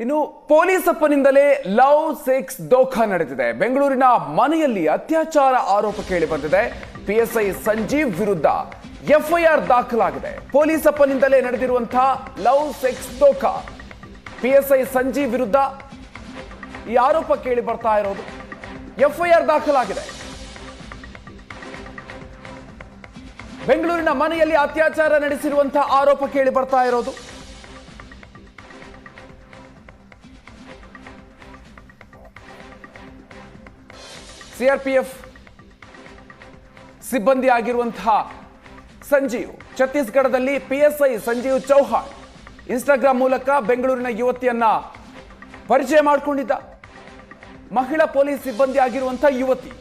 ಇನ್ನು police ಅಪ್ಪನಿಂದಲೇ love sex ದೋಖಾ ನಡೆದಿದೆ. ಬೆಂಗಳೂರಿನ ಮನೆಯಲ್ಲಿ ಅತ್ಯಾಚಾರ ಆರೋಪ ಕೇಳಿ ಬಂದಿದೆ. ಪಿಎಸ್ಐ ಸಂಜೀವ್ ವಿರುದ್ಧ ಎಫ್ಐಆರ್ ದಾಖಲಾಗಿದೆ. ಪೊಲೀಸ್ ಅಪ್ಪನಿಂದಲೇ ನಡೆದಿರುವಂತಹ ಲವ್ ಸೆಕ್ಸ್ ದೋಖಾ. ಪಿಎಸ್ಐ ಸಂಜೀವ್ ವಿರುದ್ಧ ಈ ಆರೋಪ ಕೇಳಿ ಬರ್ತಾ ಇರೋದು. ಎಫ್ಐಆರ್ ದಾಖಲಾಗಿದೆ. ಬೆಂಗಳೂರಿನ ಮನೆಯಲ್ಲಿ ಅತ್ಯಾಚಾರ ನಡೆಸಿರುವಂತಹ ಆರೋಪ ಕೇಳಿ ಬರ್ತಾ ಇರೋದು. ಸಿಆರ್ಪಿಎಫ್ ಸಿಬ್ಬಂದಿ ಆಗಿರುವಂತಹ ಸಂಜೀವ್ ಛತ್ತೀಸ್ಗಢದಲ್ಲಿ ಪಿಎಸ್ಐ ಸಂಜೀವ್ ಚೌಹಾಣ್ ಇನ್ಸ್ಟಾಗ್ರಾಮ್ ಮೂಲಕ ಬೆಂಗಳೂರಿನ ಯುವತಿಯನ್ನ ಪರಿಚಯ ಮಾಡಿಕೊಂಡಿದ್ದ. ಮಹಿಳಾ ಪೊಲೀಸ್ ಸಿಬ್ಬಂದಿ ಆಗಿರುವಂತಹ ಯುವತಿ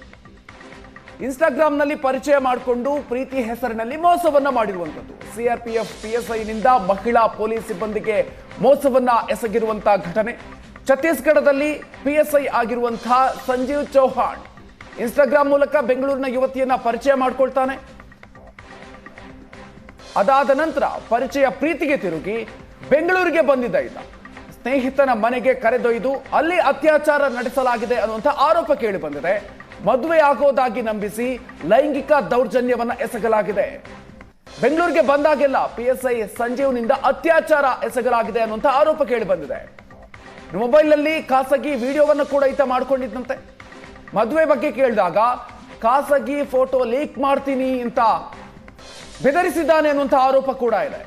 ಇನ್ಸ್ಟಾಗ್ರಾಮ್ನಲ್ಲಿ ಪರಿಚಯ ಮಾಡಿಕೊಂಡು ಪ್ರೀತಿ ಹೆಸರಿನಲ್ಲಿ ಮೋಸವನ್ನ ಮಾಡಿರುವಂಥದ್ದು. ಸಿಆರ್ಪಿಎಫ್ ಪಿಎಸ್ಐನಿಂದ ಮಹಿಳಾ ಪೊಲೀಸ್ ಸಿಬ್ಬಂದಿಗೆ ಮೋಸವನ್ನ ಎಸಗಿರುವಂತಹ ಘಟನೆ. ಛತ್ತೀಸ್ಗಢದಲ್ಲಿ ಪಿಎಸ್ಐ ಆಗಿರುವಂತಹ ಸಂಜೀವ್ ಚೌಹಾಣ್ ಇನ್ಸ್ಟಾಗ್ರಾಮ್ ಮೂಲಕ ಬೆಂಗಳೂರಿನ ಯುವತಿಯನ್ನ ಪರಿಚಯ ಮಾಡಿಕೊಳ್ತಾನೆ. ಅದಾದ ನಂತರ ಪರಿಚಯ ಪ್ರೀತಿಗೆ ತಿರುಗಿ ಬೆಂಗಳೂರಿಗೆ ಬಂದಿದ್ದ ಈತ ಸ್ನೇಹಿತನ ಮನೆಗೆ ಕರೆದೊಯ್ದು ಅಲ್ಲಿ ಅತ್ಯಾಚಾರ ನಡೆಸಲಾಗಿದೆ ಅನ್ನುವಂಥ ಆರೋಪ ಕೇಳಿ ಬಂದಿದೆ. ಮದುವೆ ಆಗೋದಾಗಿ ನಂಬಿಸಿ ಲೈಂಗಿಕ ದೌರ್ಜನ್ಯವನ್ನ ಎಸಗಲಾಗಿದೆ. ಬೆಂಗಳೂರಿಗೆ ಬಂದಾಗೆಲ್ಲ ಪಿಎಸ್ಐ ಸಂಜೀವ್ನಿಂದ ಅತ್ಯಾಚಾರ ಎಸಗಲಾಗಿದೆ ಅನ್ನುವಂಥ ಆರೋಪ ಕೇಳಿ ಬಂದಿದೆ. ಮೊಬೈಲ್ನಲ್ಲಿ ಖಾಸಗಿ ವಿಡಿಯೋವನ್ನು ಕೂಡ ಈತ ಮಾಡ್ಕೊಂಡಿದ್ದಂತೆ. ಮದುವೆ ಬಗ್ಗೆ ಕೇಳಿದಾಗ ಖಾಸಗಿ ಫೋಟೋ ಲೀಕ್ ಮಾಡ್ತೀನಿ ಅಂತ ಬೆದರಿಸಿದ್ದಾನೆ ಅನ್ನುವಂಥ ಆರೋಪ ಕೂಡ ಇದೆ.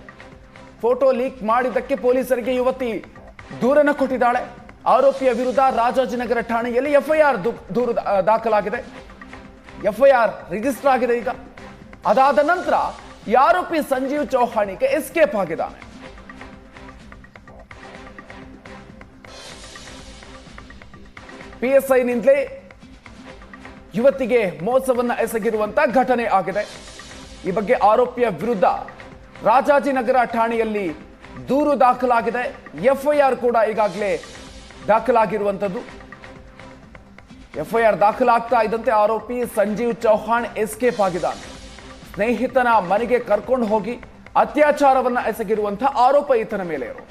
ಫೋಟೋ ಲೀಕ್ ಮಾಡಿದ್ದಕ್ಕೆ ಪೊಲೀಸರಿಗೆ ಯುವತಿ ದೂರನ್ನು ಕೊಟ್ಟಿದ್ದಾಳೆ. ಆರೋಪಿಯ ವಿರುದ್ಧ ರಾಜಾಜಿನಗರ ಠಾಣೆಯಲ್ಲಿ ಎಫ್ಐಆರ್ ದೂರು ದಾಖಲಾಗಿದೆ. ಎಫ್ಐಆರ್ ರಿಜಿಸ್ಟರ್ ಆಗಿದೆ. ಈಗ ಅದಾದ ನಂತರ ಈ ಆರೋಪಿ ಸಂಜೀವ್ ಚೌಹಾಣಿಗೆ ಎಸ್ಕೇಪ್ ಆಗಿದ್ದಾನೆ. ಪಿಎಸ್ಐನಿಂದಲೇ ಯುವತಿಗೆ ಮೋಸವನ್ನ ಎಸಗಿರುವಂತ ಘಟನೆ ಆಗಿದೆ. ಈ ಬಗ್ಗೆ ಆರೋಪಿಯ ವಿರುದ್ಧ ರಾಜಾಜಿನಗರ ಠಾಣೆಯಲ್ಲಿ ದೂರು ದಾಖಲಾಗಿದೆ. ಎಫ್ಐಆರ್ ಕೂಡ ಈಗಾಗಲೇ ದಾಖಲಾಗಿರುವಂಥದ್ದು. ಎಫ್ಐಆರ್ ದಾಖಲಾಗ್ತಾ ಇದ್ದಂತೆ ಆರೋಪಿ ಸಂಜೀವ್ ಚೌಹಾಣ್ ಎಸ್ಕೇಪ್ ಆಗಿದ್ದಾನೆ. ಸ್ನೇಹಿತನ ಮನೆಗೆ ಕರ್ಕೊಂಡು ಹೋಗಿ ಅತ್ಯಾಚಾರವನ್ನ ಎಸಗಿರುವಂತಹ ಆರೋಪ ಈತನ ಮೇಲೆ ಇರೋದು.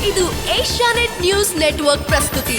ಇದು ಏಷ್ಯಾನೆಟ್ ನ್ಯೂಸ್ ನೆಟ್ವರ್ಕ್ ಪ್ರಸ್ತುತಿ.